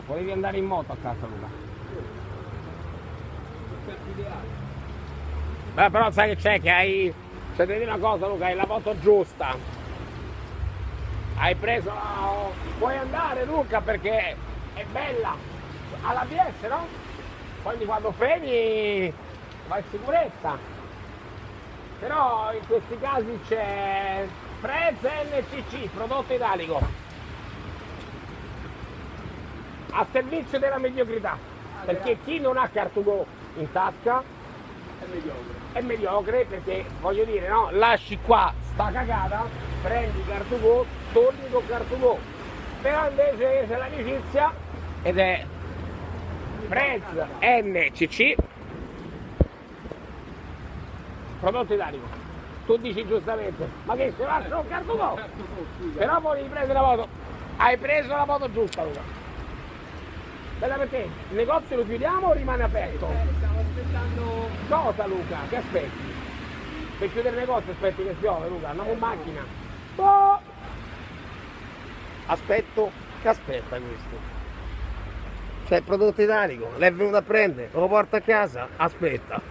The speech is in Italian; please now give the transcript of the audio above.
Volevi andare in moto a casa, Luca. Beh, però sai che c'è, che hai... Cioè, devi dire una cosa, Luca, hai la moto giusta. Hai preso la... Puoi andare, Luca, perché è bella. All'ABS, no? Quindi quando freni vai in sicurezza. Però in questi casi c'è Prez NCC, prodotto italico, a servizio della mediocrità, perché chi non ha Car2Go in tasca è mediocre, perché voglio dire, no, lasci qua sta cagata, prendi Car2Go, torni con Car2Go, però invece c'è l'amicizia ed è Prez NCC, prodotto italico. Tu dici giustamente, ma che se lascia un Car2Go? Però volevi prendere la moto, hai preso la moto giusta, Luca. Bella per te, il negozio lo chiudiamo o rimane aperto? Stavo aspettando... Cosa, Luca? Che aspetti? Per chiudere il negozio aspetti che piove, Luca, andiamo in macchina. Oh! Aspetto, che aspetta questo? C'è il prodotto italico, l'è venuto a prendere, lo porta a casa, aspetta.